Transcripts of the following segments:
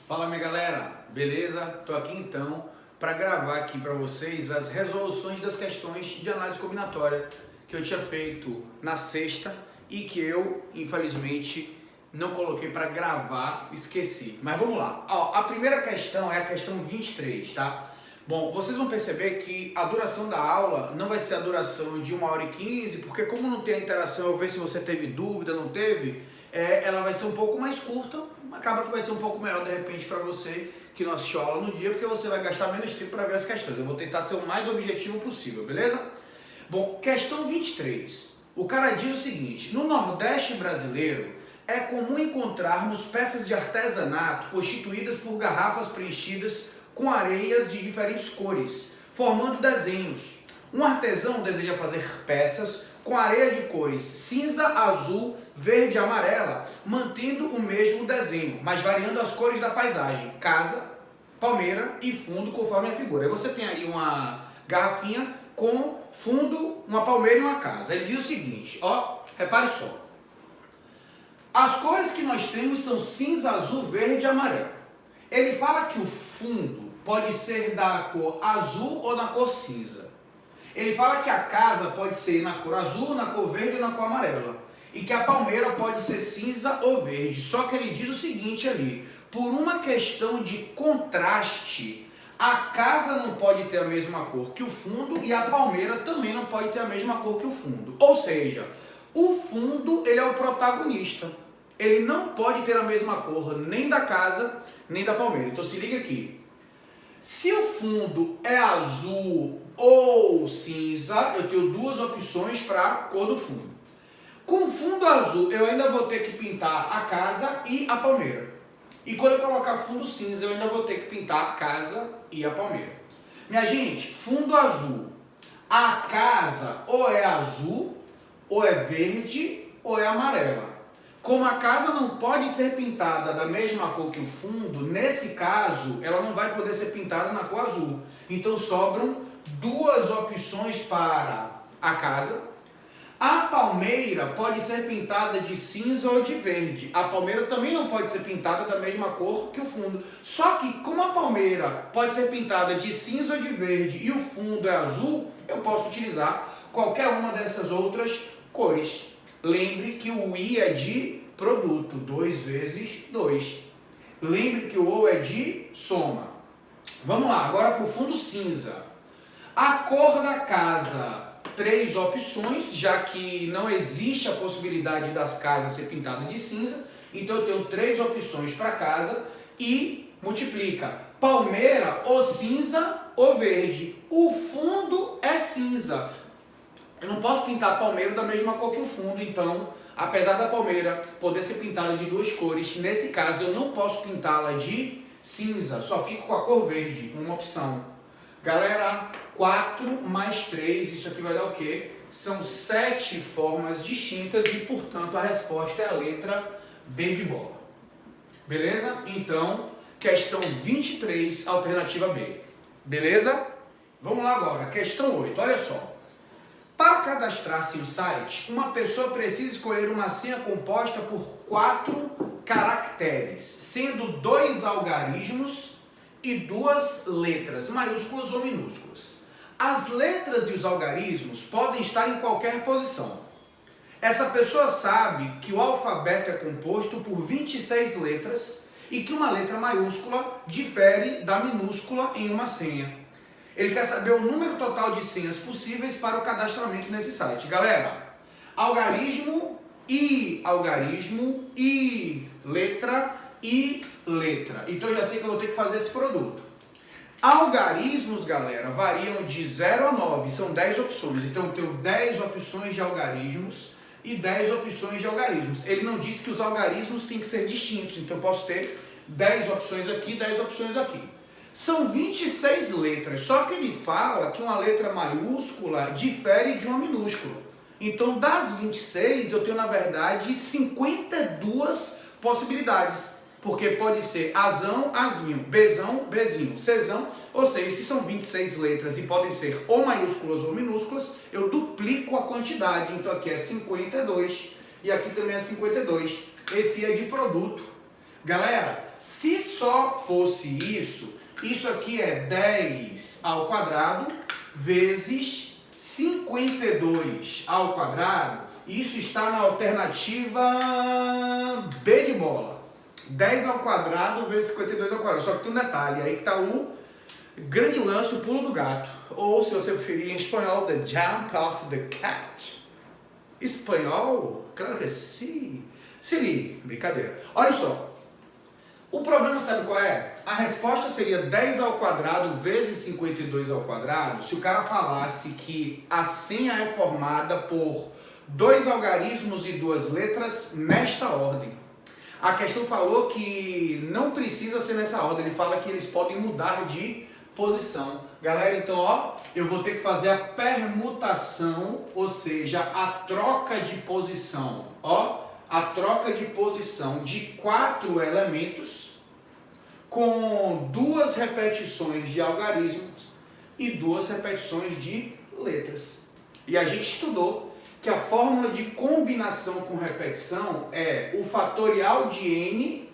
Fala minha galera, beleza? Tô aqui então para gravar aqui para vocês as resoluções das questões de análise combinatória que eu tinha feito na sexta e que eu, infelizmente, não coloquei para gravar, esqueci. Mas vamos lá. Ó, a primeira questão é a questão 23, tá? Bom, vocês vão perceber que a duração da aula não vai ser a duração de 1h15, porque como não tem a interação, eu ver se você teve dúvida, não teve, ela vai ser um pouco mais curta, acaba que vai ser um pouco melhor de repente para você que não assistiu a aula no dia, porque você vai gastar menos tempo para ver as questões. Eu vou tentar ser o mais objetivo possível, beleza? Bom, questão 23. O cara diz o seguinte: no Nordeste brasileiro é comum encontrarmos peças de artesanato constituídas por garrafas preenchidas com areias de diferentes cores, formando desenhos. Um artesão deseja fazer peças com areia de cores cinza, azul, verde e amarela, mantendo o mesmo desenho, mas variando as cores da paisagem, casa, palmeira e fundo, conforme a figura. Aí você tem aí uma garrafinha com fundo, uma palmeira e uma casa. Ele diz o seguinte, ó, repare só. As cores que nós temos são cinza, azul, verde e amarelo. Ele fala que o fundo pode ser da cor azul ou da cor cinza. Ele fala que a casa pode ser na cor azul, na cor verde ou na cor amarela. E que a palmeira pode ser cinza ou verde. Só que ele diz o seguinte ali: por uma questão de contraste, a casa não pode ter a mesma cor que o fundo e a palmeira também não pode ter a mesma cor que o fundo. Ou seja, o fundo ele é o protagonista. Ele não pode ter a mesma cor nem da casa, nem da palmeira. Então se liga aqui. Se o fundo é azul ou cinza, eu tenho duas opções para a cor do fundo. Com fundo azul, eu ainda vou ter que pintar a casa e a palmeira. E quando eu colocar fundo cinza, eu ainda vou ter que pintar a casa e a palmeira. Minha gente, fundo azul. A casa ou é azul, ou é verde, ou é amarela. Como a casa não pode ser pintada da mesma cor que o fundo, nesse caso, ela não vai poder ser pintada na cor azul. Então sobram duas opções para a casa. A palmeira pode ser pintada de cinza ou de verde. A palmeira também não pode ser pintada da mesma cor que o fundo. Só que como a palmeira pode ser pintada de cinza ou de verde e o fundo é azul, eu posso utilizar qualquer uma dessas outras cores. Lembre que o I é de produto, 2 vezes 2. Lembre que o O é de soma. Vamos lá, agora para o fundo cinza. A cor da casa, 3 opções, já que não existe a possibilidade das casas ser pintadas de cinza. Então eu tenho 3 opções para casa e multiplica. Palmeira ou cinza ou verde. O fundo é cinza. Eu não posso pintar a palmeira da mesma cor que o fundo, então, apesar da palmeira poder ser pintada de 2 cores, nesse caso eu não posso pintá-la de cinza, só fico com a cor verde, uma opção. Galera, 4 mais 3, isso aqui vai dar o quê? São 7 formas distintas e, portanto, a resposta é a letra B de bola. Beleza? Então, questão 23, alternativa B. Beleza? Vamos lá agora, questão 8, olha só. Para cadastrar-se no site, uma pessoa precisa escolher uma senha composta por 4 caracteres, sendo 2 algarismos e 2 letras, maiúsculas ou minúsculas. As letras e os algarismos podem estar em qualquer posição. Essa pessoa sabe que o alfabeto é composto por 26 letras e que uma letra maiúscula difere da minúscula em uma senha. Ele quer saber o número total de senhas possíveis para o cadastramento nesse site. Galera, algarismo e letra e letra. Então eu já sei que eu vou ter que fazer esse produto. Algarismos, galera, variam de 0 a 9. São 10 opções. Então eu tenho 10 opções de algarismos e 10 opções de algarismos. Ele não disse que os algarismos têm que ser distintos. Então eu posso ter 10 opções aqui, 10 opções aqui. São 26 letras, só que ele fala que uma letra maiúscula difere de uma minúscula. Então, das 26, eu tenho, na verdade, 52 possibilidades. Porque pode ser Azão, Azinho, Bezão, Bezinho, Czão. Ou seja, se são 26 letras e podem ser ou maiúsculas ou minúsculas, eu duplico a quantidade. Então, aqui é 52 e aqui também é 52. Esse é de produto. Galera, se só fosse isso, isso aqui é 10 ao quadrado vezes 52 ao quadrado. Isso está na alternativa B de bola. 10 ao quadrado vezes 52 ao quadrado. Só que tem um detalhe, aí que está o grande lance, o pulo do gato. Ou, se você preferir em espanhol, the jump of the cat. Espanhol? Claro que sim. Se liga, brincadeira. Olha só. O problema sabe qual é? A resposta seria 10 ao quadrado vezes 52 ao quadrado se o cara falasse que a senha é formada por 2 algarismos e 2 letras nesta ordem. A questão falou que não precisa ser nessa ordem, ele fala que eles podem mudar de posição. Galera, então, ó, eu vou ter que fazer a permutação, ou seja, a troca de posição. Ó, a troca de posição de 4 elementos com 2 repetições de algarismos e 2 repetições de letras. E a gente estudou que a fórmula de combinação com repetição é o fatorial de n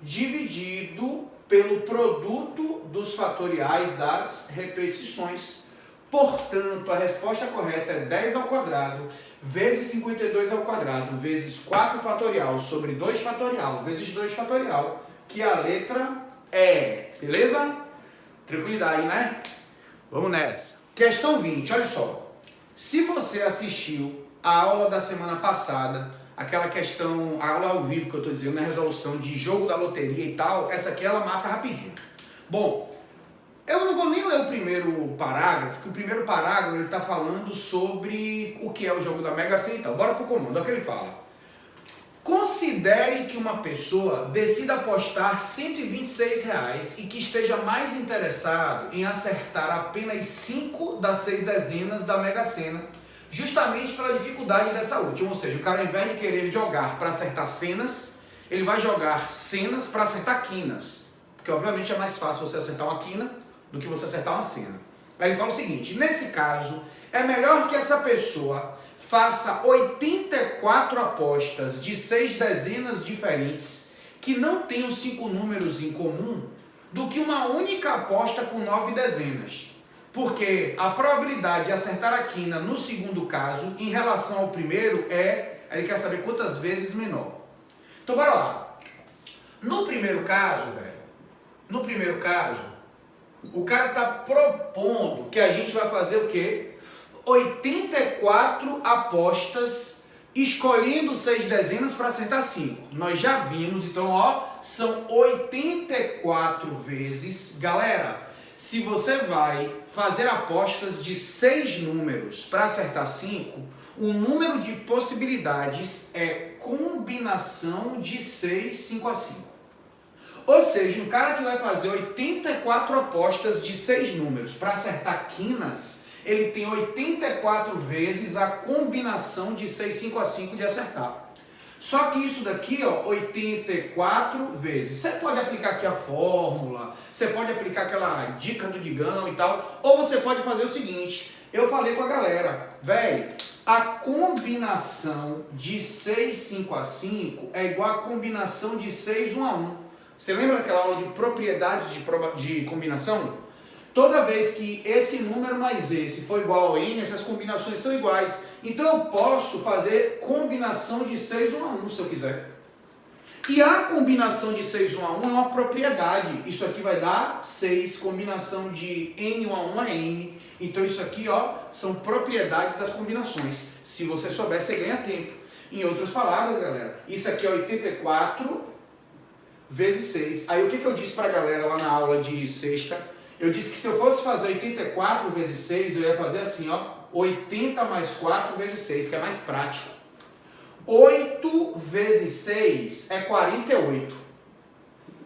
dividido pelo produto dos fatoriais das repetições. Portanto, a resposta correta é 10 ao quadrado vezes 52 ao quadrado vezes 4 fatorial sobre 2 fatorial vezes 2 fatorial, que a letra é. Beleza? Tranquilidade, né? Vamos nessa. Questão 20, olha só. Se você assistiu a aula da semana passada, aquela questão, a aula ao vivo que eu estou dizendo, na resolução de jogo da loteria e tal, essa aqui ela mata rapidinho. Bom, eu não vou nem ler o primeiro parágrafo, porque o primeiro parágrafo ele está falando sobre o que é o jogo da Mega Sena e tal. Bora pro comando, olha o que ele fala. Considere que uma pessoa decida apostar R$126 e que esteja mais interessado em acertar apenas 5 das 6 dezenas da Mega Sena, justamente pela dificuldade dessa última. Ou seja, o cara, ao invés de querer jogar para acertar cenas, ele vai jogar cenas para acertar quinas. Porque, obviamente, é mais fácil você acertar uma quina do que você acertar uma cena. Aí ele fala o seguinte, nesse caso, é melhor que essa pessoa faça 84 apostas de 6 dezenas diferentes que não tenham 5 números em comum do que uma única aposta com 9 dezenas. Porque a probabilidade de acertar a quina no segundo caso, em relação ao primeiro, ele quer saber quantas vezes menor. Então, bora lá. No primeiro caso, o cara está propondo que a gente vai fazer o quê? 84 apostas, escolhendo 6 dezenas para acertar 5. Nós já vimos, então, ó, são 84 vezes. Galera, se você vai fazer apostas de 6 números para acertar 5, o número de possibilidades é combinação de 6, 5 a 5. Ou seja, um cara que vai fazer 84 apostas de 6 números para acertar quinas, ele tem 84 vezes a combinação de 6, 5 a 5 de acertar. Só que isso daqui, ó, 84 vezes. Você pode aplicar aqui a fórmula, você pode aplicar aquela dica do Digão e tal, ou você pode fazer o seguinte, eu falei com a galera, velho, a combinação de 6, 5 a 5 é igual a combinação de 6, 1 a 1. Você lembra daquela aula de propriedades de combinação? Toda vez que esse número mais esse for igual a n, essas combinações são iguais. Então eu posso fazer combinação de 6, 1 a 1 se eu quiser. E a combinação de 6, 1 a 1 é uma propriedade. Isso aqui vai dar 6, combinação de n, 1 a 1 é n. Então isso aqui, ó, são propriedades das combinações. Se você souber, você ganha tempo. Em outras palavras, galera, isso aqui é 84 vezes 6. Aí o que eu disse pra galera lá na aula de sexta? Eu disse que se eu fosse fazer 84 vezes 6, eu ia fazer assim, ó, 80 mais 4 vezes 6, que é mais prático. 8 vezes 6 é 48.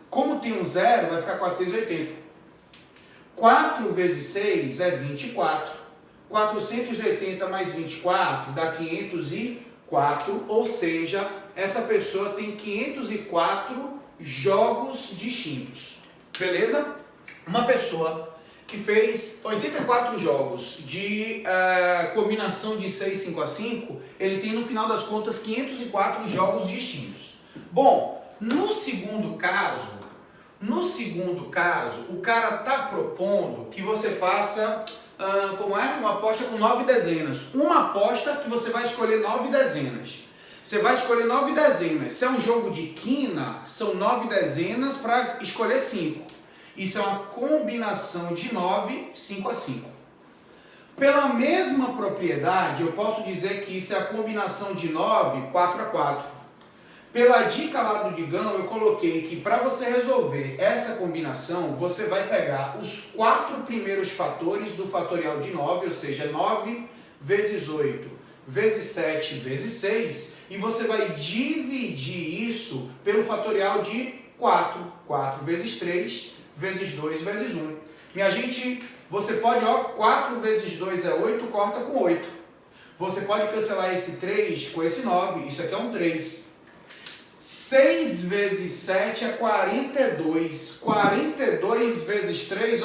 Como tem um zero, vai ficar 480. 4 vezes 6 é 24. 480 mais 24 dá 504, ou seja, essa pessoa tem 504 jogos distintos. Beleza? Uma pessoa que fez 84 jogos de combinação de 6, 5 a 5, ele tem no final das contas 504 jogos distintos. Bom, No segundo caso, o cara está propondo que você faça uma aposta com 9 dezenas. Uma aposta que você vai escolher 9 dezenas. Você vai escolher 9 dezenas. Se é um jogo de quina, são 9 dezenas para escolher 5. Isso é uma combinação de 9, 5 a 5. Pela mesma propriedade, eu posso dizer que isso é a combinação de 9, 4 a 4. Pela dica lá do Digão, eu coloquei que para você resolver essa combinação, você vai pegar os 4 primeiros fatores do fatorial de 9, ou seja, 9 vezes 8, vezes 7, vezes 6, e você vai dividir isso pelo fatorial de 4. 4 vezes 3, vezes 2, vezes 1. Minha gente, você pode, 4 vezes 2 é 8, corta com 8. Você pode cancelar esse 3 com esse 9, isso aqui é um 3. 6 vezes 7 é 42. 42 vezes 3,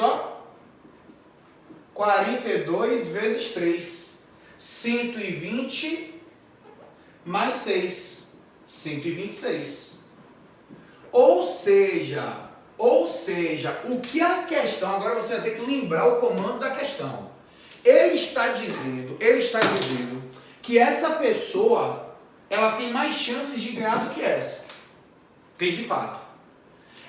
42 vezes 3. 120 mais 6. 126. Ou seja, o que a questão, agora você vai ter que lembrar o comando da questão. Ele está dizendo que essa pessoa, ela tem mais chances de ganhar do que essa. Tem de fato.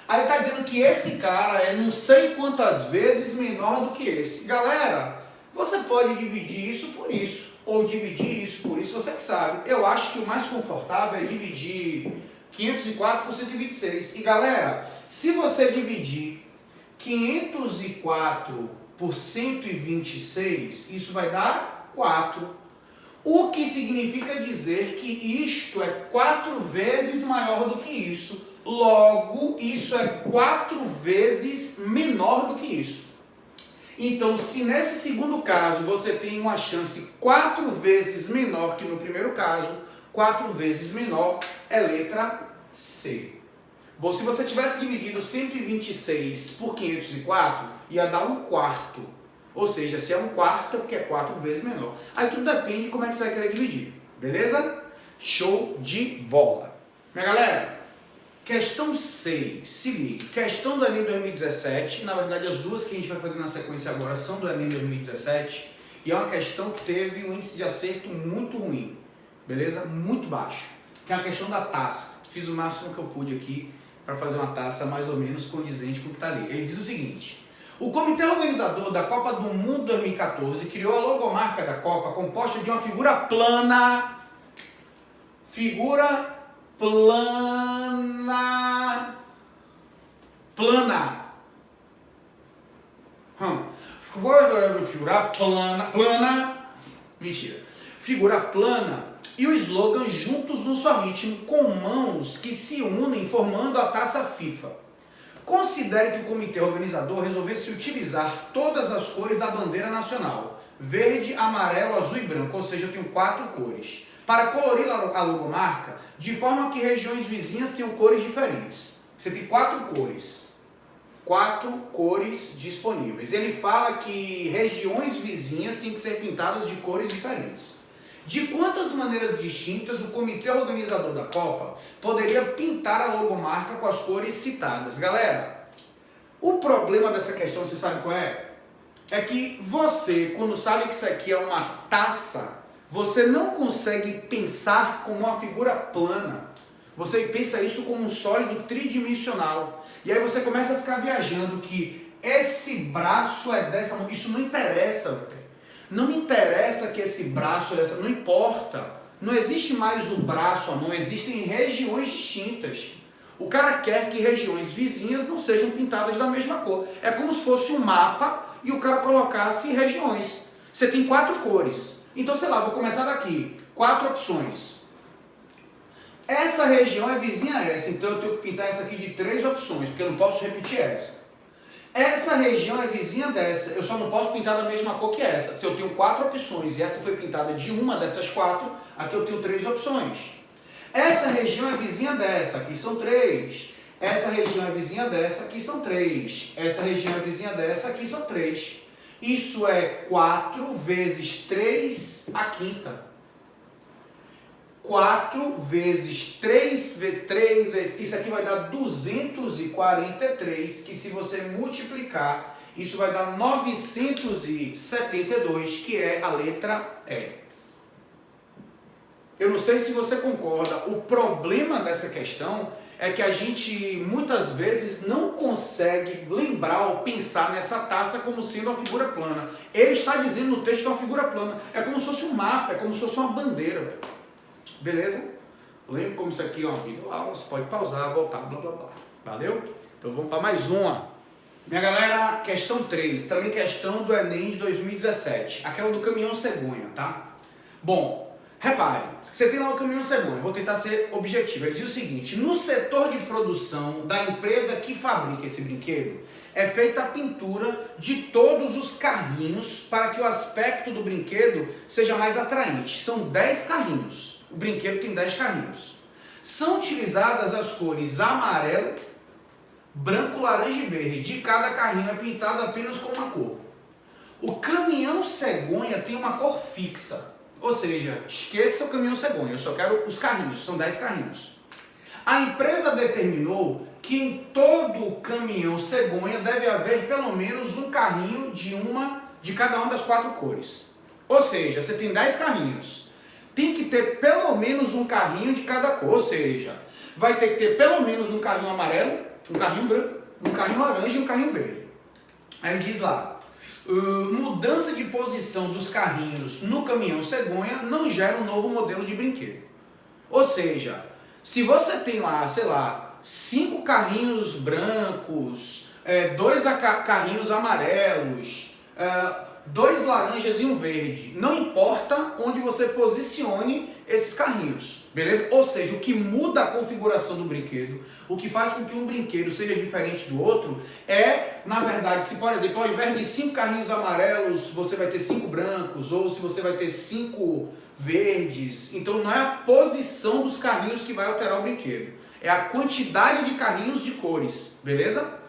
Aí está dizendo que esse cara é não sei quantas vezes menor do que esse. Galera, você pode dividir isso por isso, ou dividir isso por isso, você que sabe. Eu acho que o mais confortável é dividir 504 por 126. E galera, se você dividir 504 por 126, isso vai dar 4. O que significa dizer que isto é 4 vezes maior do que isso. Logo, isso é 4 vezes menor do que isso. Então, se nesse segundo caso você tem uma chance 4 vezes menor que no primeiro caso, 4 vezes menor é letra C. Bom, se você tivesse dividido 126 por 504, ia dar 1/4. Ou seja, se é 1/4 é porque é 4 vezes menor. Aí tudo depende de como é que você vai querer dividir. Beleza? Show de bola. Minha galera, questão 6. Se liga. Questão do Enem 2017. Na verdade, as duas que a gente vai fazer na sequência agora são do Enem 2017. E é uma questão que teve um índice de acerto muito ruim. Beleza? Muito baixo. Que é a questão da taça. Fiz o máximo que eu pude aqui para fazer uma taça mais ou menos condizente com o que está ali. Ele diz o seguinte: o comitê organizador da Copa do Mundo 2014 criou a logomarca da Copa composta de uma figura plana. Figura plana. Plana. Figura plana. Mentira. Figura plana e o slogan juntos no só ritmo, com mãos que se unem formando a taça FIFA. Considere que o comitê organizador resolvesse utilizar todas as cores da bandeira nacional, verde, amarelo, azul e branco, ou seja, eu tenho 4 cores, para colorir a logomarca de forma que regiões vizinhas tenham cores diferentes. Você tem 4 cores. 4 cores disponíveis. Ele fala que regiões vizinhas têm que ser pintadas de cores diferentes. De quantas maneiras distintas o comitê organizador da Copa poderia pintar a logomarca com as cores citadas? Galera, o problema dessa questão, você sabe qual é? É que você, quando sabe que isso aqui é uma taça, você não consegue pensar como uma figura plana. Você pensa isso como um sólido tridimensional. E aí você começa a ficar viajando que esse braço é dessa mão. Isso não interessa, velho. Não interessa que esse braço é dessa, não importa. Não existe mais o braço, a mão, existem regiões distintas. O cara quer que regiões vizinhas não sejam pintadas da mesma cor. É como se fosse um mapa e o cara colocasse regiões. Você tem 4 cores. Então, sei lá, vou começar daqui. 4 opções. Essa região é vizinha a essa, então eu tenho que pintar essa aqui de 3 opções, porque eu não posso repetir essa. Essa região é vizinha dessa, eu só não posso pintar da mesma cor que essa. Se eu tenho 4 opções e essa foi pintada de uma dessas 4, aqui eu tenho 3 opções. Essa região é vizinha dessa, aqui são 3. Essa região é vizinha dessa, aqui são 3. Essa região é vizinha dessa, aqui são 3. Isso é 4 vezes 3 a quinta. 4 vezes 3 vezes 3 vezes... Isso aqui vai dar 243, que se você multiplicar, isso vai dar 972, que é a letra E. Eu não sei se você concorda, o problema dessa questão é que a gente muitas vezes não consegue lembrar ou pensar nessa taça como sendo uma figura plana. Ele está dizendo no texto que é uma figura plana. É como se fosse um mapa, é como se fosse uma bandeira. Beleza? Lembra como isso aqui é uma videoaula, você pode pausar, voltar, blá blá blá. Valeu? Então vamos para mais uma. Minha galera, questão 3, também questão do Enem de 2017. Aquela do caminhão cegonha, tá? Bom, repare, você tem lá o caminhão cegonha, vou tentar ser objetivo. Ele diz o seguinte: no setor de produção da empresa que fabrica esse brinquedo, é feita a pintura de todos os carrinhos para que o aspecto do brinquedo seja mais atraente. São 10 carrinhos. O brinquedo tem 10 carrinhos. São utilizadas as cores amarelo, branco, laranja e verde. De cada carrinho é pintado apenas com uma cor. O caminhão cegonha tem uma cor fixa. Ou seja, esqueça o caminhão cegonha, eu só quero os carrinhos, são 10 carrinhos. A empresa determinou que em todo caminhão cegonha deve haver pelo menos um carrinho de cada uma das 4 cores. Ou seja, você tem 10 carrinhos. Tem que ter pelo menos um carrinho de cada cor. Ou seja, vai ter que ter pelo menos um carrinho amarelo, um carrinho branco, um carrinho laranja e um carrinho verde. Aí diz lá: mudança de posição dos carrinhos no caminhão cegonha não gera um novo modelo de brinquedo. Ou seja, se você tem lá, sei lá, 5 carrinhos brancos, 2 carrinhos amarelos, 2 laranjas e um verde, não importa onde você posicione esses carrinhos, beleza? Ou seja, o que muda a configuração do brinquedo, o que faz com que um brinquedo seja diferente do outro é, na verdade, se por exemplo, ao invés de 5 carrinhos amarelos, você vai ter 5 brancos, ou se você vai ter 5 verdes, então não é a posição dos carrinhos que vai alterar o brinquedo, é a quantidade de carrinhos de cores, beleza?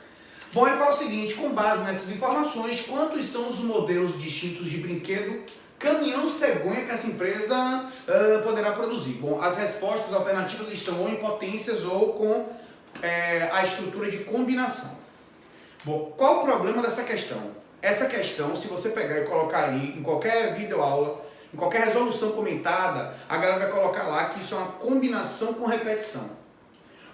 Bom, ele fala o seguinte: com base nessas informações, quantos são os modelos distintos de brinquedo caminhão cegonha que essa empresa poderá produzir? Bom, as respostas alternativas estão ou em potências ou com a estrutura de combinação. Bom, qual o problema dessa questão? Essa questão, se você pegar e colocar aí em qualquer videoaula, em qualquer resolução comentada, a galera vai colocar lá que isso é uma combinação com repetição.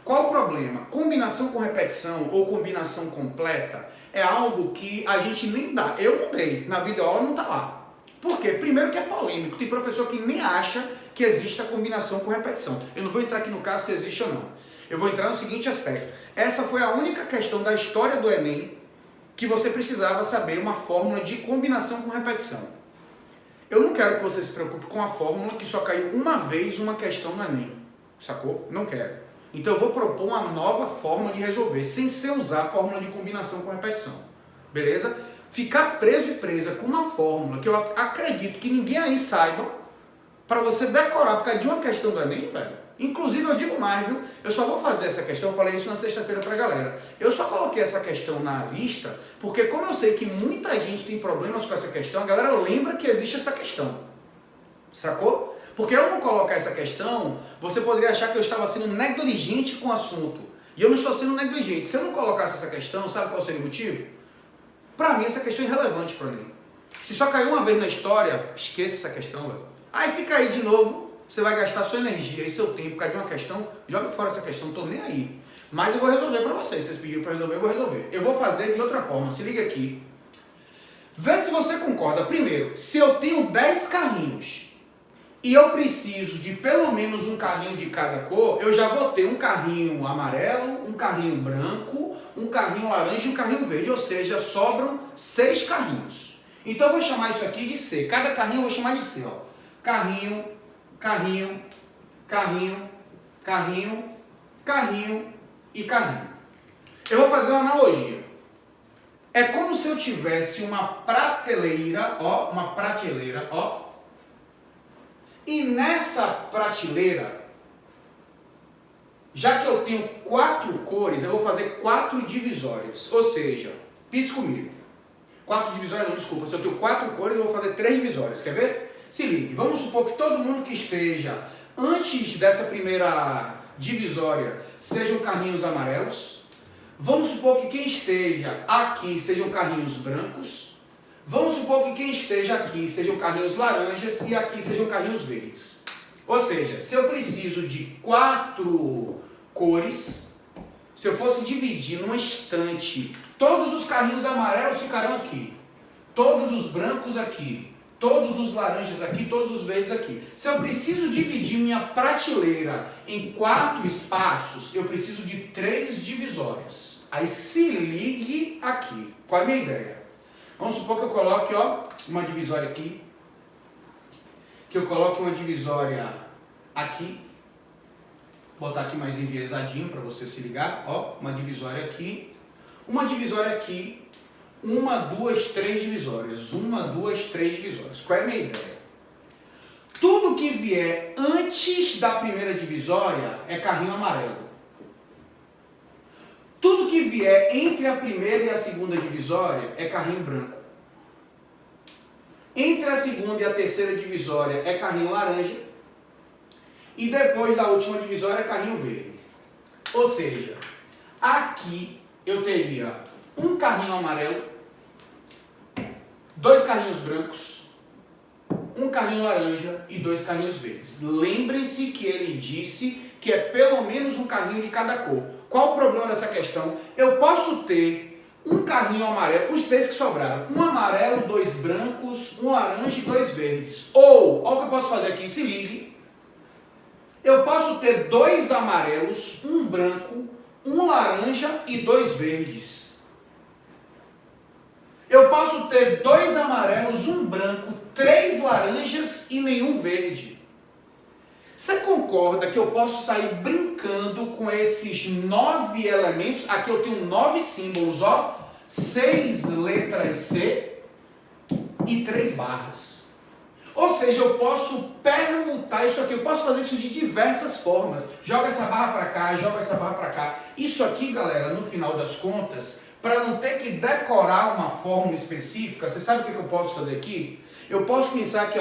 Qual o problema? Combinação com repetição ou combinação completa é algo que a gente nem dá. Eu não dei, na videoaula não está lá. Por quê? Primeiro que é polêmico, tem professor que nem acha que existe a combinação com repetição. Eu não vou entrar aqui no caso se existe ou não. Eu vou entrar no seguinte aspecto: essa foi a única questão da história do Enem que você precisava saber uma fórmula de combinação com repetição. Eu não quero que você se preocupe com a fórmula que só caiu uma vez uma questão no Enem, sacou? Não quero. Então eu vou propor uma nova forma de resolver, sem ser usar a fórmula de combinação com repetição, beleza? Ficar preso e presa com uma fórmula que eu acredito que ninguém aí saiba, para você decorar por causa de uma questão do Enem, velho. Inclusive eu digo mais, viu? Eu só vou fazer essa questão, eu falei isso na sexta-feira pra galera. Eu só coloquei essa questão na lista, porque como eu sei que muita gente tem problemas com essa questão, a galera lembra que existe essa questão, sacou? Porque eu não colocar essa questão, você poderia achar que eu estava sendo negligente com o assunto. E eu não estou sendo negligente. Se eu não colocasse essa questão, sabe qual seria o motivo? Para mim, essa questão é irrelevante para mim. Se só caiu uma vez na história, esqueça essa questão, velho. Aí se cair de novo, você vai gastar sua energia e seu tempo por causa de uma questão, joga fora essa questão, não estou nem aí. Mas eu vou resolver para vocês. Vocês pediram para resolver, eu vou resolver. Eu vou fazer de outra forma, se liga aqui. Vê se você concorda. Primeiro, se eu tenho 10 carrinhos e eu preciso de pelo menos um carrinho de cada cor, eu já vou ter um carrinho amarelo, um carrinho branco, um carrinho laranja e um carrinho verde. Ou seja, sobram 6 carrinhos. Então eu vou chamar isso aqui de C. Cada carrinho eu vou chamar de C, ó. Carrinho, carrinho, carrinho, carrinho, carrinho e carrinho. Eu vou fazer uma analogia. É como se eu tivesse uma prateleira, ó, e nessa prateleira, já que eu tenho 4 cores, eu vou fazer 4 divisórias. Ou seja, pense comigo. 4 divisórias não, desculpa. Se eu tenho 4 cores, eu vou fazer 3 divisórias. Quer ver? Se ligue. Vamos supor que todo mundo que esteja antes dessa primeira divisória sejam carrinhos amarelos. Vamos supor que quem esteja aqui sejam carrinhos brancos. Vamos supor que quem esteja aqui sejam carrinhos laranjas e aqui sejam carrinhos verdes. Ou seja, se eu preciso de 4 cores, se eu fosse dividir numa estante, todos os carrinhos amarelos ficarão aqui, todos os brancos aqui, todos os laranjas aqui, todos os verdes aqui. Se eu preciso dividir minha prateleira em 4 espaços, eu preciso de 3 divisórias. Aí se ligue aqui. Qual é a minha ideia? Vamos supor que eu coloque uma divisória aqui, que eu coloque uma divisória aqui, vou botar aqui mais enviesadinho para você se ligar, uma divisória aqui, 1, 2, 3 divisórias, 1, 2, 3 divisórias. Qual é a minha ideia? Tudo que vier antes da primeira divisória é carrinho amarelo. Tudo que vier entre a primeira e a segunda divisória é carrinho branco. Entre a segunda e a terceira divisória é carrinho laranja. E depois da última divisória é carrinho verde. Ou seja, aqui eu teria um carrinho amarelo, 2 carrinhos brancos, um carrinho laranja e 2 carrinhos verdes. Lembrem-se que ele disse que é pelo menos um carrinho de cada cor. Qual o problema dessa questão? Eu posso ter um carrinho amarelo, os 6 que sobraram, um amarelo, 2 brancos, um laranja e 2 verdes. Ou, olha o que eu posso fazer aqui, se ligue. Eu posso ter 2 amarelos, um branco, um laranja e 2 verdes. Eu posso ter 2 amarelos, um branco, 3 laranjas e nenhum verde. Você concorda que eu posso sair brincando com esses 9 elementos? Aqui eu tenho 9 símbolos, 6 letras C e 3 barras. Ou seja, eu posso permutar isso aqui, eu posso fazer isso de diversas formas. Joga essa barra para cá, joga essa barra para cá. Isso aqui, galera, no final das contas, para não ter que decorar uma fórmula específica, você sabe o que eu posso fazer aqui? Eu posso pensar aqui,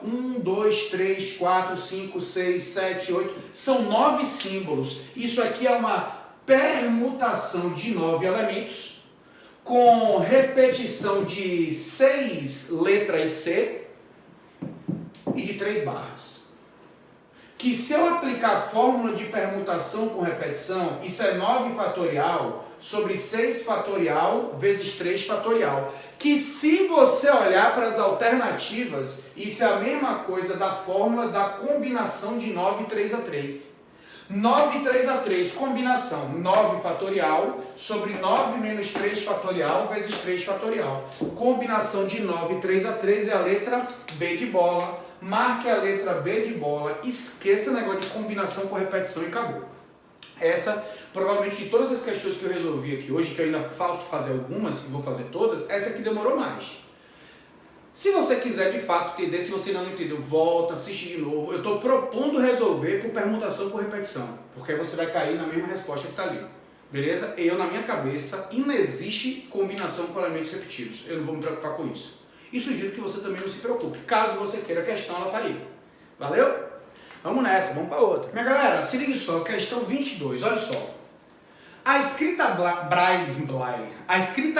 1, 2, 3, 4, 5, 6, 7, 8, são 9 símbolos. Isso aqui é uma permutação de 9 elementos, com repetição de 6 letras C e de 3 barras. Que se eu aplicar a fórmula de permutação com repetição, isso é 9 fatorial sobre 6 fatorial vezes 3 fatorial. Que se você olhar para as alternativas, isso é a mesma coisa da fórmula da combinação de 9 3 a 3. 9 3 a 3, combinação 9 fatorial sobre 9 menos 3 fatorial vezes 3 fatorial. Combinação de 9 3 a 3 é a letra B de bola. Marque a letra B de bola, esqueça o negócio de combinação com repetição e acabou. Essa, provavelmente, de todas as questões que eu resolvi aqui hoje, que ainda falta fazer algumas, e vou fazer todas, essa aqui demorou mais. Se você quiser de fato entender, se você não entendeu, volta, assiste de novo. Eu estou propondo resolver por permutação por repetição, porque aí você vai cair na mesma resposta que está ali. Beleza? Eu, na minha cabeça, não existe combinação com elementos repetidos. Eu não vou me preocupar com isso. E sugiro que você também não se preocupe. Caso você queira a questão, ela está aí. Valeu? Vamos nessa, vamos para outra. Minha galera, se ligue só, questão 22, olha só. A escrita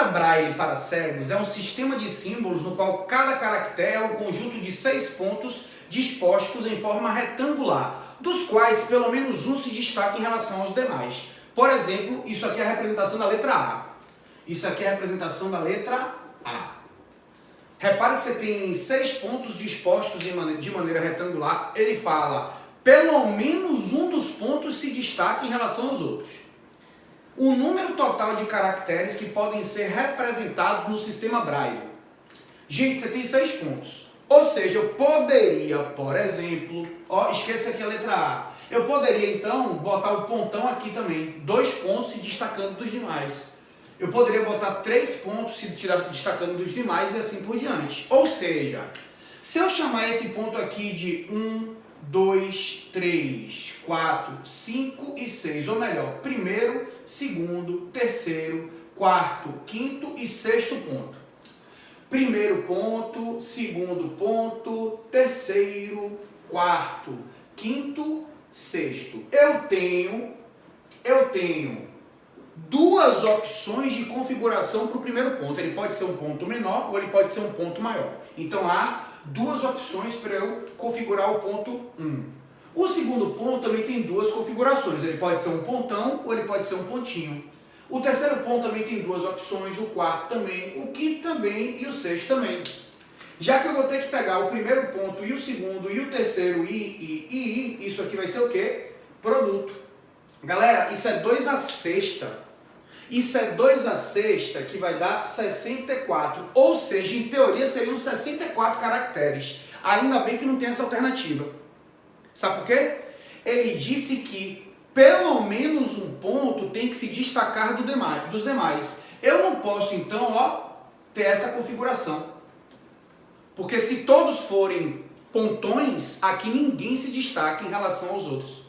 Braille para cegos é um sistema de símbolos no qual cada caractere é um conjunto de 6 pontos dispostos em forma retangular, dos quais pelo menos um se destaca em relação aos demais. Por exemplo, isso aqui é a representação da letra A. Isso aqui é a representação da letra A. Repare que você tem 6 pontos dispostos de maneira retangular. Ele fala, pelo menos um dos pontos se destaca em relação aos outros. O número total de caracteres que podem ser representados no sistema Braille. Gente, você tem 6 pontos. Ou seja, eu poderia, por exemplo, esqueça aqui a letra A. Eu poderia, então, botar o pontão aqui também. 2 pontos se destacando dos demais. Eu poderia botar 3 pontos se destacando dos demais e assim por diante. Ou seja, se eu chamar esse ponto aqui de 1, 2, 3, 4, 5 e 6, ou melhor, primeiro, segundo, terceiro, quarto, quinto e sexto ponto. Primeiro ponto, segundo ponto, terceiro, quarto, quinto, sexto. Eu tenho duas opções de configuração para o primeiro ponto. Ele pode ser um ponto menor ou ele pode ser um ponto maior. Então há duas opções para eu configurar o ponto 1. O segundo ponto também tem duas configurações. Ele pode ser um pontão ou ele pode ser um pontinho. O terceiro ponto também tem duas opções, o quarto também, o quinto também e o sexto também. Já que eu vou ter que pegar o primeiro ponto e o segundo e o terceiro e, isso aqui vai ser o quê? Produto. Galera, isso é 2 à sexta. Isso é 2 à sexta que vai dar 64. Ou seja, em teoria seriam 64 caracteres. Ainda bem que não tem essa alternativa. Sabe por quê? Ele disse que pelo menos um ponto tem que se destacar dos demais. Eu não posso, então, ter essa configuração. Porque se todos forem pontões, aqui ninguém se destaca em relação aos outros.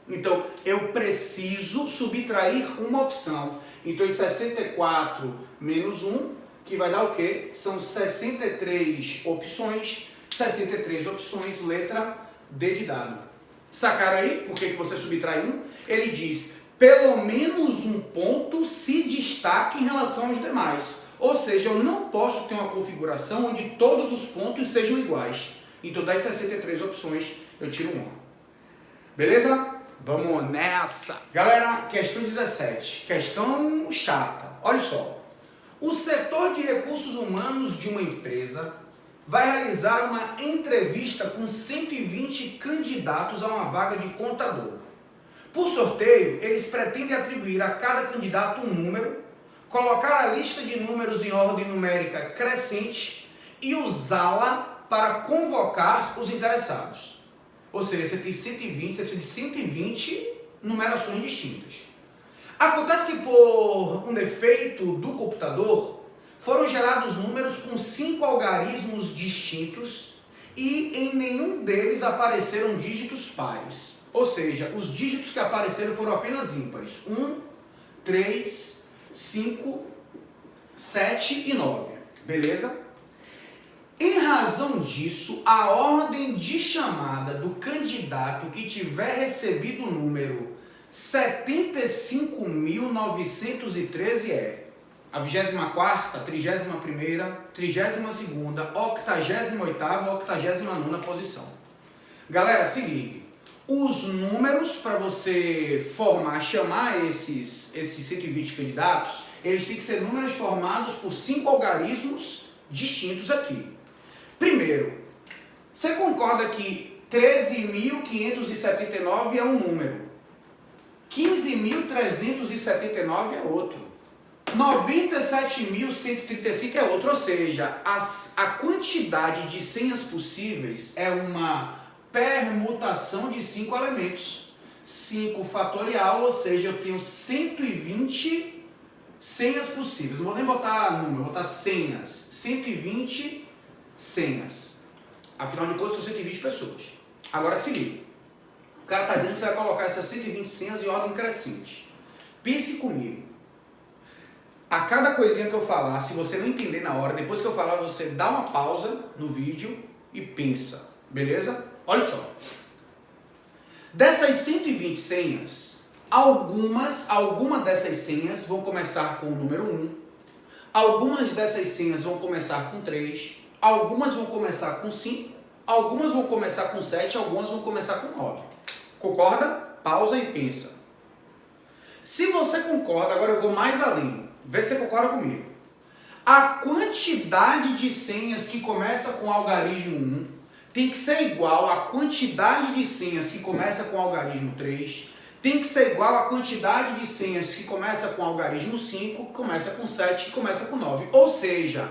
Então, eu preciso subtrair uma opção. Então, em 64 menos 1, que vai dar o quê? São 63 opções. 63 opções, letra D de dado. Sacaram aí por que você subtrai 1? Ele diz, pelo menos um ponto se destaca em relação aos demais. Ou seja, eu não posso ter uma configuração onde todos os pontos sejam iguais. Então, das 63 opções, eu tiro uma. Beleza? Vamos nessa! Galera, questão 17. Questão chata. Olha só. O setor de recursos humanos de uma empresa vai realizar uma entrevista com 120 candidatos a uma vaga de contador. Por sorteio, eles pretendem atribuir a cada candidato um número, colocar a lista de números em ordem numérica crescente e usá-la para convocar os interessados. Ou seja, você tem 120, você precisa de 120 numerações distintas. Acontece que por um defeito do computador, foram gerados números com 5 algarismos distintos e em nenhum deles apareceram dígitos pares. Ou seja, os dígitos que apareceram foram apenas ímpares. 1, 3, 5, 7 e 9. Beleza? Em razão disso, a ordem de chamada do candidato que tiver recebido o número 75.913 é a 24ª, 31ª, 32ª, 88ª, 89ª posição. Galera, se ligue. Os números para você chamar esses 120 candidatos, eles têm que ser números formados por 5 algarismos distintos aqui. Primeiro, você concorda que 13.579 é um número, 15.379 é outro, 97.135 é outro, ou seja, a quantidade de senhas possíveis é uma permutação de 5 elementos. 5 fatorial, ou seja, eu tenho 120 senhas possíveis. Não vou nem botar número, vou botar senhas. 120 senhas. Afinal de contas, são 120 pessoas. Agora, se liga. O cara está dizendo que você vai colocar essas 120 senhas em ordem crescente. Pense comigo. A cada coisinha que eu falar, se você não entender na hora, depois que eu falar, você dá uma pausa no vídeo e pensa. Beleza? Olha só. Dessas 120 senhas, algumas dessas senhas vão começar com o número 1. Algumas dessas senhas vão começar com 3. Algumas vão começar com 5. Algumas vão começar com 7. Algumas vão começar com 9. Concorda? Pausa e pensa. Se você concorda, agora eu vou mais além. Vê se você concorda comigo. A quantidade de senhas que começa com algarismo 1 tem que ser igual à quantidade de senhas que começa com algarismo 3, tem que ser igual à quantidade de senhas que começa com algarismo 5, que começa com 7, que começa com 9. Ou seja,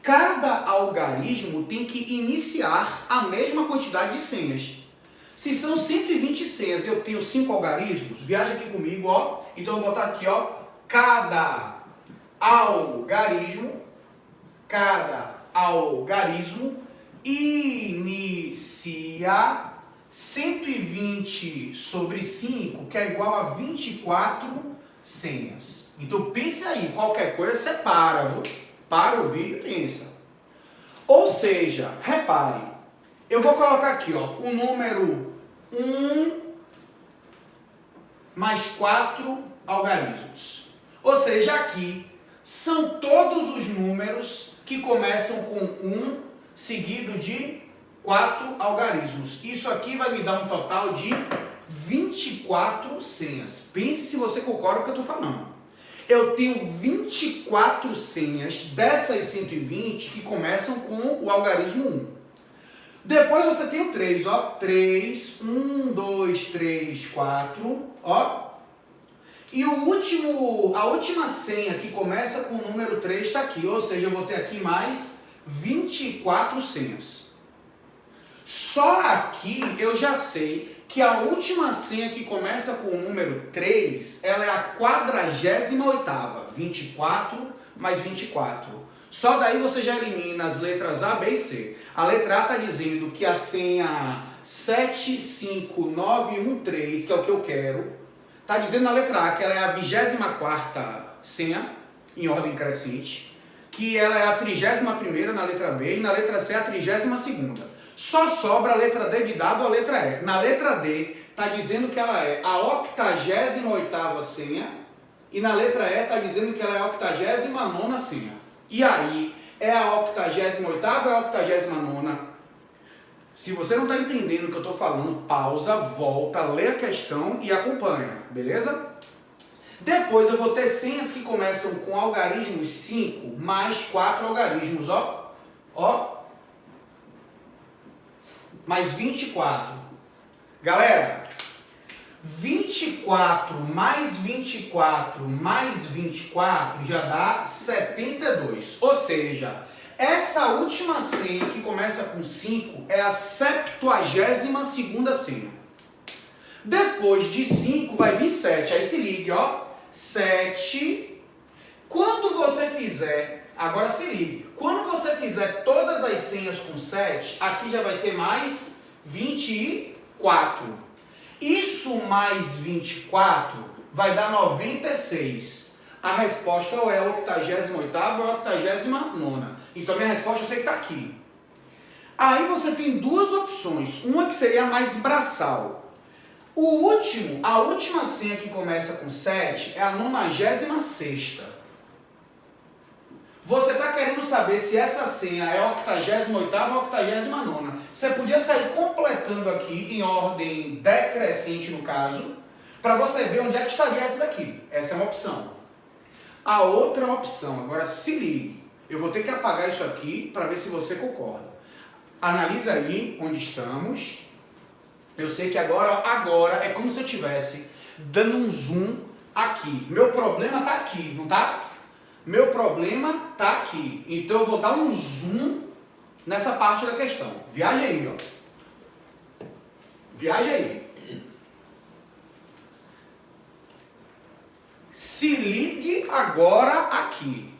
cada algarismo tem que iniciar a mesma quantidade de senhas. Se são 120 senhas e eu tenho 5 algarismos, viaja aqui comigo, ó. Então eu vou botar aqui, ó, cada algarismo inicia 120 sobre 5, que é igual a 24 senhas. Então pense aí, qualquer coisa você para, viu? Para o vídeo e pensa. Ou seja, repare, eu vou colocar aqui, ó, o número 1 mais 4 algarismos. Ou seja, aqui são todos os números que começam com 1 seguido de 4 algarismos. Isso aqui vai me dar um total de 24 senhas. Pense se você concorda com o que eu estou falando. Eu tenho 24 senhas dessas 120 que começam com o algarismo 1. Depois você tem o 3, ó. 3, 1, 2, 3, 4, ó. E a última senha que começa com o número 3 está aqui. Ou seja, eu vou ter aqui mais 24 senhas. Só aqui eu já sei que a última senha que começa com o número 3, ela é a 48ª. 24 mais 24. Só daí você já elimina as letras A, B e C. A letra A está dizendo que a senha 75913, que é o que eu quero, está dizendo na letra A que ela é a 24ª senha, em ordem crescente, que ela é a 31ª na letra B e na letra C a 32ª. Só sobra a letra D de dado a letra E. Na letra D está dizendo que ela é a 88ª senha e na letra E está dizendo que ela é a 89ª senha. E aí, é a 88ª ou é a 89ª? Se você não está entendendo o que eu estou falando, pausa, volta, lê a questão e acompanha, beleza? Depois eu vou ter senhas que começam com algarismos 5 mais 4 algarismos, ó. Ó. Mais 24. Galera, 24 mais 24 mais 24 já dá 72. Ou seja, essa última senha que começa com 5 é a 72ª senha. Depois de 5 vai vir 7. Aí se ligue, ó. 7. Quando você fizer, agora se ligue. Quando você fizer todas as senhas com 7, aqui já vai ter mais 24. Isso mais 24 vai dar 96. A resposta ou é a 88ª ou a 89ª. Então, minha resposta eu sei que está aqui. Aí você tem duas opções. Uma que seria a mais braçal. A última senha que começa com 7 é a 96ª. Você está querendo saber se essa senha é a 88ª ou a 89ª. Você podia sair completando aqui em ordem decrescente, no caso, para você ver onde é que estaria essa daqui. Essa é uma opção. A outra opção, agora se ligue, eu vou ter que apagar isso aqui para ver se você concorda. Analisa aí onde estamos. Eu sei que agora é como se eu estivesse dando um zoom aqui. Meu problema está aqui, não está? Meu problema está aqui. Então eu vou dar um zoom nessa parte da questão. Viaja aí, ó. Viaja aí. Se ligue agora aqui.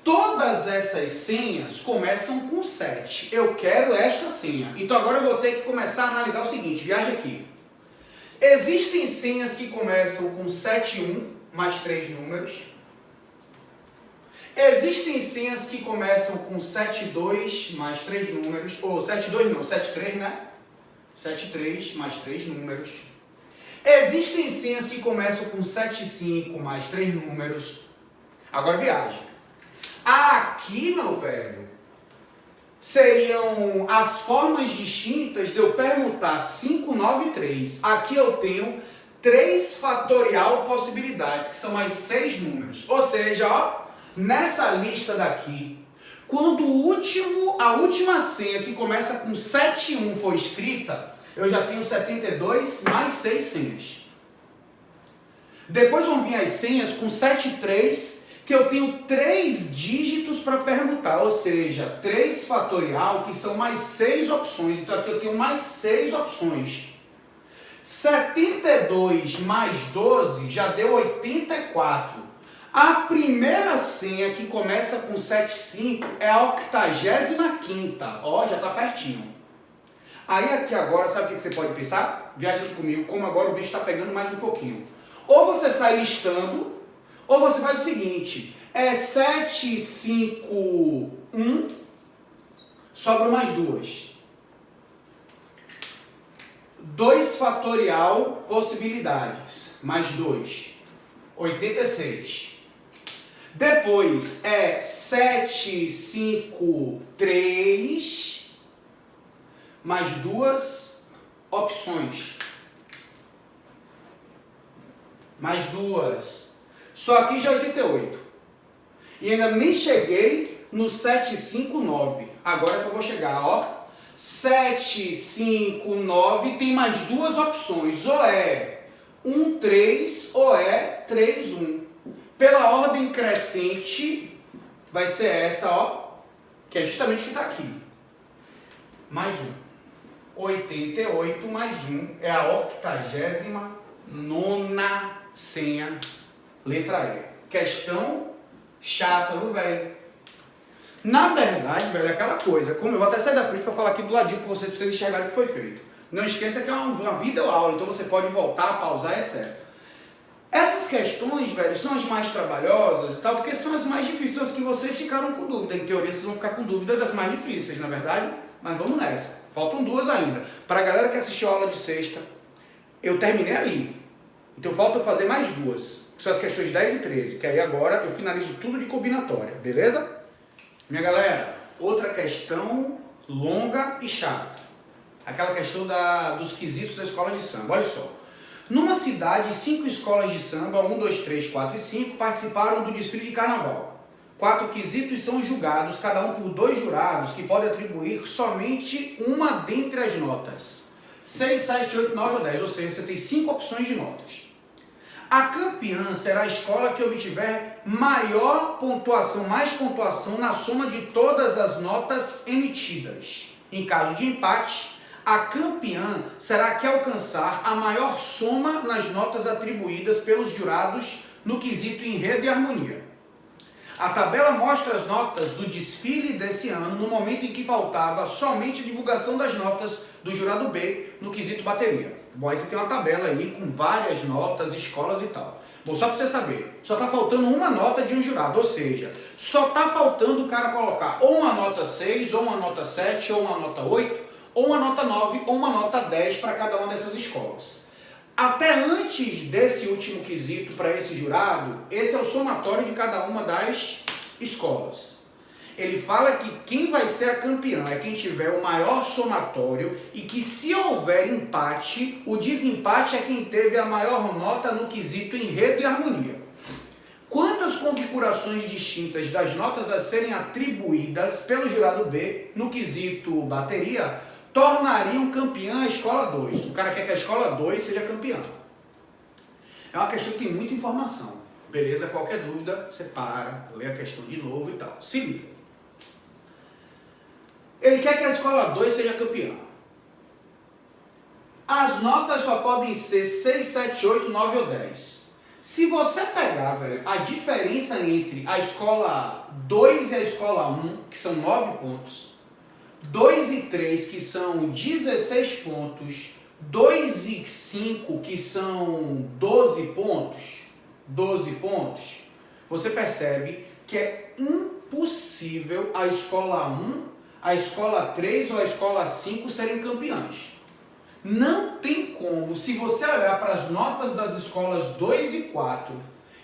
Todas essas senhas começam com 7. Eu quero esta senha. Então agora eu vou ter que começar a analisar o seguinte. Viaja aqui. Existem senhas que começam com 71 mais 3 números. Existem senhas que começam com 72 mais 3 números, ou 72 não, 73, né? 73 mais 3 números. Existem senhas que começam com 75 mais 3 números. Agora viaja. Aqui, meu velho, seriam as formas distintas de eu permutar 5, 9 e 3. Aqui eu tenho 3 fatorial possibilidades, que são mais 6 números. Ou seja, ó, nessa lista daqui, quando a última senha que começa com 71 for escrita, eu já tenho 72 mais 6 senhas. Depois vão vir as senhas com 73, que eu tenho 3 dígitos para permutar, ou seja, 3 fatorial, que são mais 6 opções. Então aqui eu tenho mais 6 opções. 72 mais 12 já deu 84. A primeira senha que começa com 75 é a 85ª. Ó, já está pertinho. Aí aqui agora, sabe o que você pode pensar? Viaja aqui comigo, como agora o bicho está pegando mais um pouquinho. Ou você sai listando, ou você faz o seguinte. É 7, 5, 1. Sobra mais 2. 2 fatorial possibilidades, mais 2, 86. Depois é 7, 5, 3, mais 2 opções. Mais 2. Só aqui já é 88. E ainda nem cheguei no 7, 5, 9. Agora que eu vou chegar, ó. 7, 5, 9 tem mais 2 opções. Ou é 1, 3 ou é 3, 1. Pela ordem crescente, vai ser essa, ó. Que é justamente o que está aqui. Mais 1. 88 mais 1 é a 89ª senha, letra E. Questão chata, viu, velho? Na verdade, velho, é aquela coisa. Como eu vou até sair da frente para falar aqui do ladinho que vocês precisam enxergar o que foi feito. Não esqueça que é uma videoaula, então você pode voltar, pausar, etc. Essas questões, velho, são as mais trabalhosas e tal, porque são as mais difíceis, são as que vocês ficaram com dúvida. Em teoria, vocês vão ficar com dúvida das mais difíceis, na verdade. Mas vamos nessa. Faltam 2 ainda. Para a galera que assistiu a aula de sexta, eu terminei ali. Então falta eu fazer mais 2, que são as questões 10 e 13, que aí agora eu finalizo tudo de combinatória, beleza? Minha galera, outra questão longa e chata. Aquela questão dos quesitos da escola de samba. Olha só. Numa cidade, 5 escolas de samba, 1, 2, 3, 4 e 5, participaram do desfile de carnaval. 4 quesitos são julgados, cada um por 2 jurados, que podem atribuir somente uma dentre as notas. 6, 7, 8, 9 ou 10, ou seja, você tem 5 opções de notas. A campeã será a escola que obtiver maior pontuação, mais pontuação na soma de todas as notas emitidas. Em caso de empate, a campeã será a que alcançar a maior soma nas notas atribuídas pelos jurados no quesito enredo e harmonia. A tabela mostra as notas do desfile desse ano no momento em que faltava somente a divulgação das notas do jurado B no quesito bateria. Bom, aí você tem uma tabela aí com várias notas, escolas e tal. Bom, só para você saber, só está faltando uma nota de um jurado, ou seja, só está faltando o cara colocar ou uma nota 6, ou uma nota 7, ou uma nota 8, ou uma nota 9, ou uma nota 10 para cada uma dessas escolas. Até antes desse último quesito para esse jurado, esse é o somatório de cada uma das escolas. Ele fala que quem vai ser a campeã é quem tiver o maior somatório e que se houver empate, o desempate é quem teve a maior nota no quesito enredo e harmonia. Quantas configurações distintas das notas a serem atribuídas pelo jurado B no quesito bateria tornariam campeã a escola 2. O cara quer que a escola 2 seja campeã. É uma questão que tem muita informação. Beleza? Qualquer dúvida, você para, lê a questão de novo e tal. Se liga. Ele quer que a escola 2 seja campeã. As notas só podem ser 6, 7, 8, 9 ou 10. Se você pegar, velho, a diferença entre a escola 2 e a escola 1, que são 9 pontos, 2 e 3, que são 16 pontos, 2 e 5, que são 12 pontos, você percebe que é impossível a escola 1, a escola 3 ou a escola 5 serem campeãs. Não tem como, se você olhar para as notas das escolas 2 e 4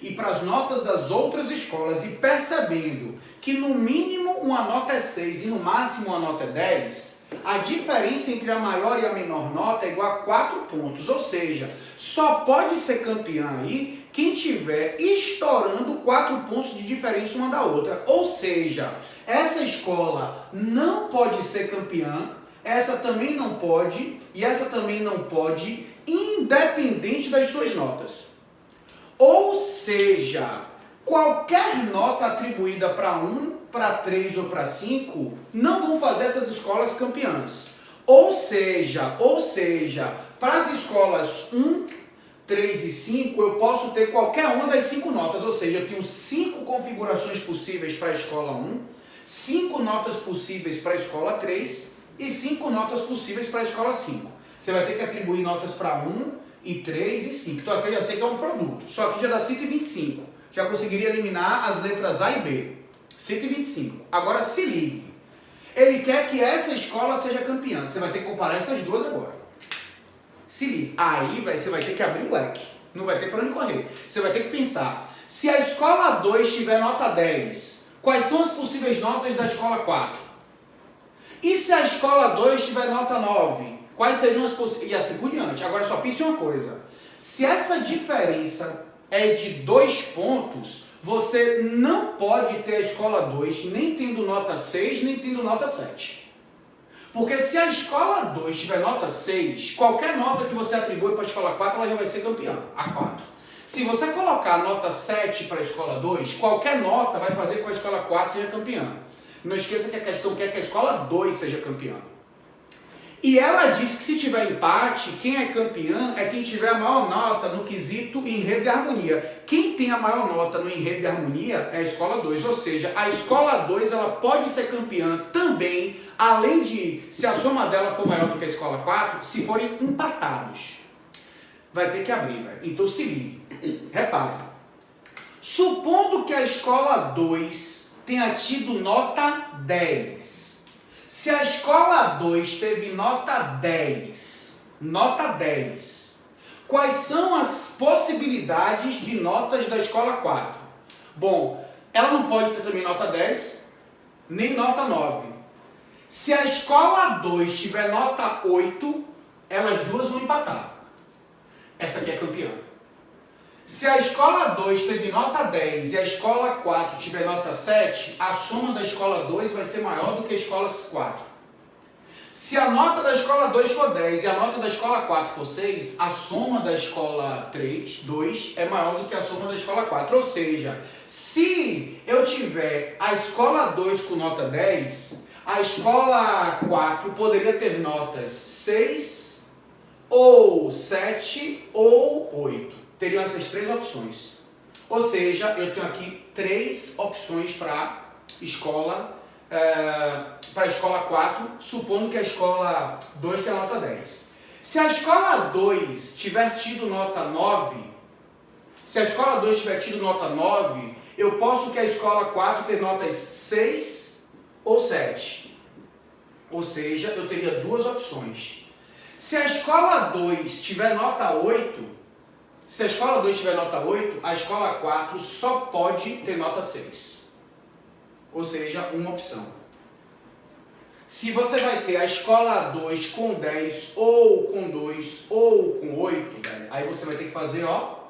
e para as notas das outras escolas e percebendo que no mínimo uma nota é 6 e no máximo uma nota é 10, a diferença entre a maior e a menor nota é igual a 4 pontos. Ou seja, só pode ser campeã aí quem tiver estourando 4 pontos de diferença uma da outra. Ou seja, essa escola não pode ser campeã, essa também não pode e essa também não pode, independente das suas notas. Ou seja, qualquer nota atribuída para 1, para 3 ou para 5 não vão fazer essas escolas campeãs. Ou seja, para as escolas 1, 3 e 5 eu posso ter qualquer uma das 5 notas. Ou seja, eu tenho 5 configurações possíveis para a escola 1, 5 notas possíveis para a escola 3 e 5 notas possíveis para a escola 5. Você vai ter que atribuir notas para 1, e 3 e 5. Então aqui eu já sei que é um produto. Só que já dá 125. Já conseguiria eliminar as letras A e B. 125. Agora se ligue. Ele quer que essa escola seja campeã. Você vai ter que comparar essas duas agora. Se liga, aí você vai ter que abrir o leque, não vai ter para onde correr. Você vai ter que pensar, se a escola 2 tiver nota 10, quais são as possíveis notas da escola 4? E se a escola 2 tiver nota 9, quais seriam as possíveis? E assim por diante. Agora só pense uma coisa, se essa diferença é de 2 pontos, você não pode ter a escola 2 nem tendo nota 6, nem tendo nota 7. Porque se a escola 2 tiver nota 6, qualquer nota que você atribui para a escola 4, ela já vai ser campeã, a 4. Se você colocar nota 7 para a escola 2, qualquer nota vai fazer com que a escola 4 seja campeã. Não esqueça que a questão quer que a escola 2 seja campeã. E ela diz que se tiver empate, quem é campeã é quem tiver a maior nota no quesito enredo e harmonia. Quem tem a maior nota no enredo e harmonia é a escola 2. Ou seja, a escola 2 ela pode ser campeã também, além de, se a soma dela for maior do que a escola 4, se forem empatados. Vai ter que abrir, velho. Então se ligue. Repare. Supondo que a escola 2 tenha tido nota 10. Se a escola 2 teve nota 10, quais são as possibilidades de notas da escola 4? Bom, ela não pode ter também nota 10, nem nota 9. Se a escola 2 tiver nota 8, elas duas vão empatar. Essa aqui é campeã. Se a escola 2 teve nota 10 e a escola 4 tiver nota 7, a soma da escola 2 vai ser maior do que a escola 4. Se a nota da escola 2 for 10 e a nota da escola 4 for 6, a soma da escola 2 é maior do que a soma da escola 4. Ou seja, se eu tiver a escola 2 com nota 10, a escola 4 poderia ter notas 6, ou 7, ou 8. Teriam essas 3 opções. Ou seja, eu tenho aqui 3 opções para a escola 4, supondo que a escola 2 tenha nota 10. Se a escola 2 tiver tido nota 9, eu posso que a escola 4 tenha notas 6 ou 7. Ou seja, eu teria 2 opções. Se a escola 2 tiver nota 8, a escola 4 só pode ter nota 6. Ou seja, uma opção. Se você vai ter a escola 2 com 10, ou com 2, ou com 8, aí você vai ter que fazer, ó.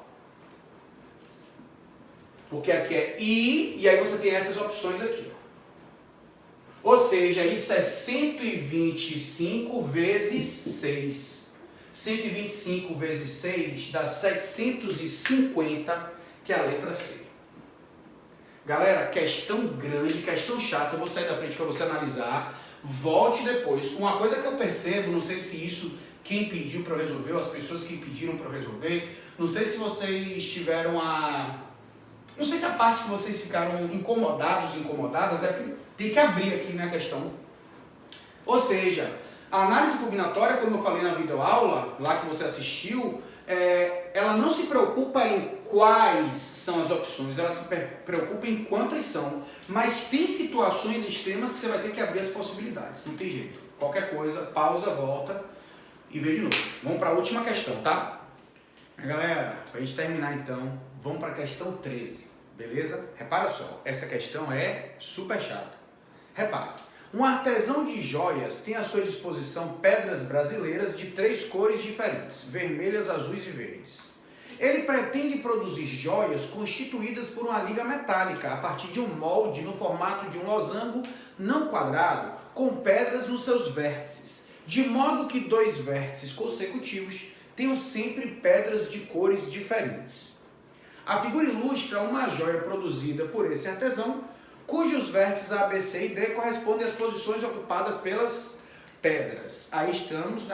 Porque aqui é I, e aí você tem essas opções aqui. Ou seja, isso é 125 vezes 6. 125 vezes 6 dá 750, que é a letra C. Galera, questão grande, questão chata, eu vou sair da frente para você analisar. Volte depois. Uma coisa que eu percebo, não sei se isso quem pediu para eu resolver, ou as pessoas que pediram para eu resolver, não sei se vocês tiveram não sei se a parte que vocês ficaram incomodadas, é que tem que abrir aqui na questão. Ou seja, a análise combinatória, como eu falei na videoaula, lá que você assistiu, ela não se preocupa em quais são as opções, ela se preocupa em quantas são. Mas tem situações extremas que você vai ter que abrir as possibilidades, não tem jeito. Qualquer coisa, pausa, volta e vê de novo. Vamos para a última questão, tá? Galera, para a gente terminar então, vamos para a questão 13, beleza? Repara só, essa questão é super chata. Repara. Um artesão de joias tem à sua disposição pedras brasileiras de 3 cores diferentes, vermelhas, azuis e verdes. Ele pretende produzir joias constituídas por uma liga metálica a partir de um molde no formato de um losango não quadrado com pedras nos seus vértices, de modo que 2 vértices consecutivos tenham sempre pedras de cores diferentes. A figura ilustra uma joia produzida por esse artesão, cujos vértices A, B, C e D correspondem às posições ocupadas pelas pedras. Aí estamos,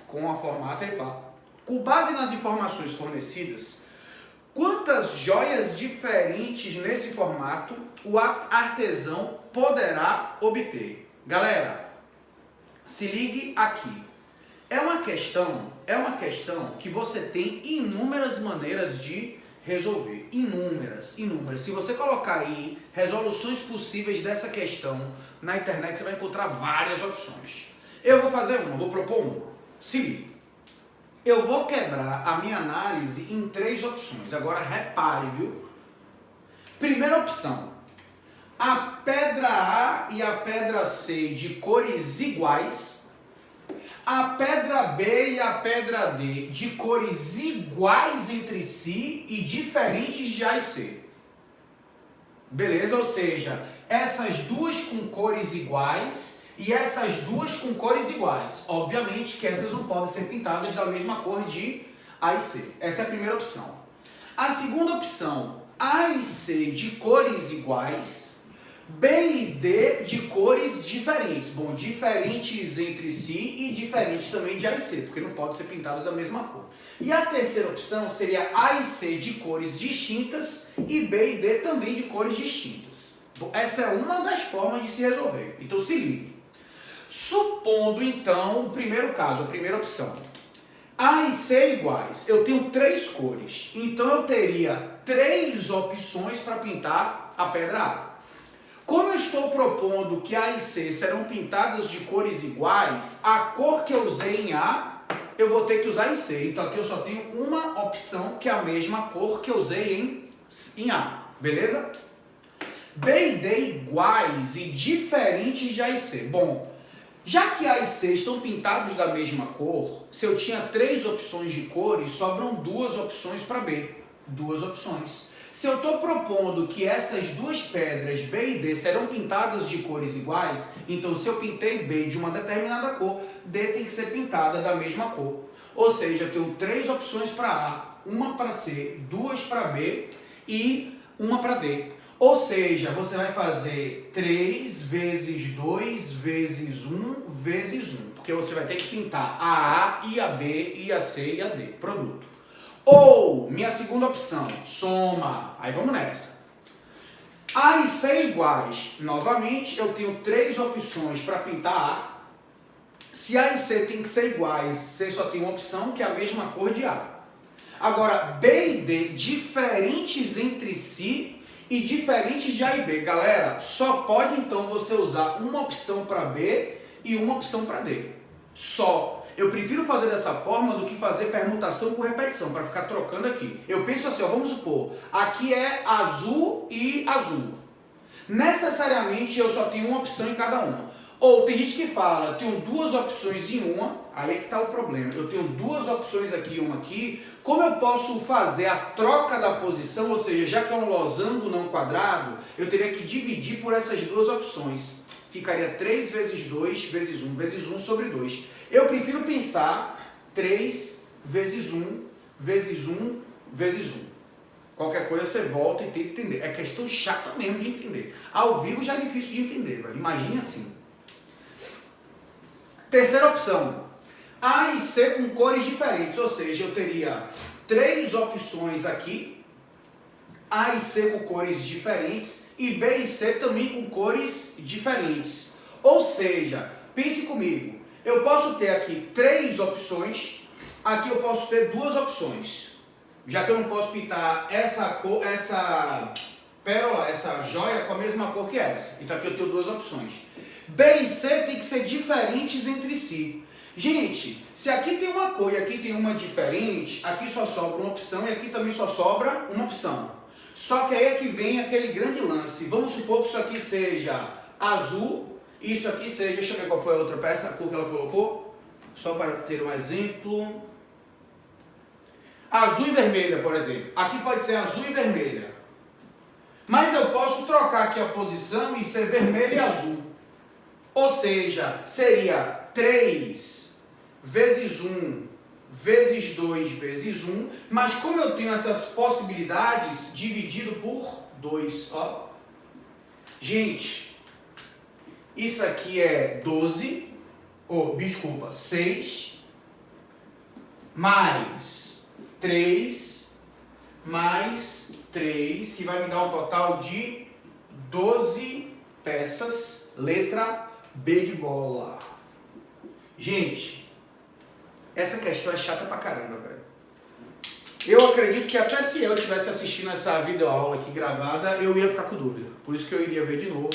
com a formata e fala. Com base nas informações fornecidas, quantas joias diferentes nesse formato o artesão poderá obter? Galera, se ligue aqui. É uma questão que você tem inúmeras maneiras de resolver. Inúmeras. Se você colocar aí resoluções possíveis dessa questão na internet, você vai encontrar várias opções. Eu vou fazer vou propor uma. Se liga. Eu vou quebrar a minha análise em 3 opções. Agora repare, viu? Primeira opção. A pedra A e a pedra C de cores iguais. A pedra B e a pedra D de cores iguais entre si e diferentes de A e C. Beleza? Ou seja, essas duas com cores iguais e essas duas com cores iguais. Obviamente que essas não podem ser pintadas da mesma cor de A e C. Essa é a primeira opção. A segunda opção, A e C de cores iguais, B e D de cores diferentes. Bom, diferentes entre si e diferentes também de A e C, porque não podem ser pintadas da mesma cor. E a terceira opção seria A e C de cores distintas e B e D também de cores distintas. Bom, essa é uma das formas de se resolver. Então se ligue. Supondo então o primeiro caso, a primeira opção. A e C iguais. Eu tenho 3 cores. Então eu teria 3 opções para pintar a pedra A. Como eu estou propondo que A e C serão pintadas de cores iguais, a cor que eu usei em A, eu vou ter que usar em C. Então aqui eu só tenho uma opção que é a mesma cor que eu usei em A. Beleza? B e D iguais e diferentes de A e C. Bom, já que A e C estão pintados da mesma cor, se eu tinha 3 opções de cores, sobram 2 opções para B. 2 opções. Se eu estou propondo que essas 2 pedras, B e D, serão pintadas de cores iguais, então se eu pintei B de uma determinada cor, D tem que ser pintada da mesma cor. Ou seja, eu tenho 3 opções para A, uma para C, 2 para B e uma para D. Ou seja, você vai fazer 3 vezes 2 vezes 1 vezes 1. Porque você vai ter que pintar a A e a B e a C e a D. Produto. Ou, minha segunda opção, soma. Aí vamos nessa. A e C iguais. Novamente, eu tenho 3 opções para pintar A. Se A e C tem que ser iguais, C só tem uma opção que é a mesma cor de A. Agora, B e D diferentes entre si e diferentes de A e B. Galera, só pode então você usar uma opção para B e uma opção para D. Só. Eu prefiro fazer dessa forma do que fazer permutação com repetição, para ficar trocando aqui. Eu penso assim, ó, vamos supor, aqui é azul e azul. Necessariamente eu só tenho uma opção em cada uma. Ou tem gente que fala, eu tenho 2 opções em uma, aí é que está o problema. Eu tenho 2 opções aqui e uma aqui. Como eu posso fazer a troca da posição, ou seja, já que é um losango não quadrado, eu teria que dividir por essas 2 opções. Ficaria 3 vezes 2 vezes 1 vezes 1 sobre 2. Eu prefiro pensar 3 vezes 1 vezes 1 vezes 1. Qualquer coisa você volta e tenta entender. É questão chata mesmo de entender. Ao vivo já é difícil de entender, velho. Imagine assim. Terceira opção. A e C com cores diferentes. Ou seja, eu teria 3 opções aqui. A e C com cores diferentes. E B e C também com cores diferentes. Ou seja, pense comigo. Eu posso ter aqui 3 opções. Aqui eu posso ter 2 opções. Já que eu não posso pintar essa cor, essa pérola, essa joia com a mesma cor que essa. Então aqui eu tenho 2 opções. B e C tem que ser diferentes entre si. Gente, se aqui tem uma cor e aqui tem uma diferente, aqui só sobra uma opção e aqui também só sobra uma opção. Só que aí é que vem aquele grande lance. Vamos supor que isso aqui seja azul, isso aqui seja, deixa eu ver qual foi a outra peça, a cor que ela colocou, só para ter um exemplo. Azul e vermelha, por exemplo. Aqui pode ser azul e vermelha. Mas eu posso trocar aqui a posição e ser vermelho e azul. Ou seja, seria 3 vezes 1 vezes 2 vezes 1. Mas como eu tenho essas possibilidades, dividido por 2. Ó. Gente, isso aqui é 12. Desculpa, 6. Mais 3 mais 3, que vai me dar um total de 12 peças, letra B de bola. Gente, essa questão é chata pra caramba, velho. Eu acredito que até se eu estivesse assistindo essa videoaula aqui gravada, eu ia ficar com dúvida. Por isso que eu iria ver de novo,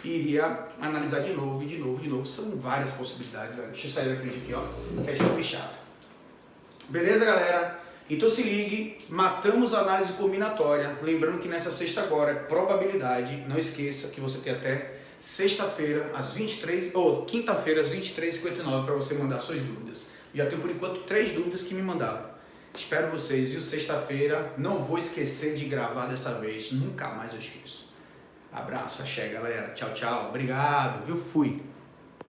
e iria analisar de novo, e de novo, de novo. São várias possibilidades, velho. Deixa eu sair da frente aqui, ó. Questão bem chata. Beleza, galera? Então se ligue, matamos a análise combinatória. Lembrando que nessa sexta agora é probabilidade. Não esqueça que você tem até sexta-feira, às 23, ou quinta-feira, às 23h59 para você mandar suas dúvidas. Já tenho por enquanto 3 dúvidas que me mandaram. Espero vocês, viu? Sexta-feira, não vou esquecer de gravar dessa vez. Nunca mais eu esqueço. Abraço, axé, galera. Tchau, tchau. Obrigado, viu? Fui.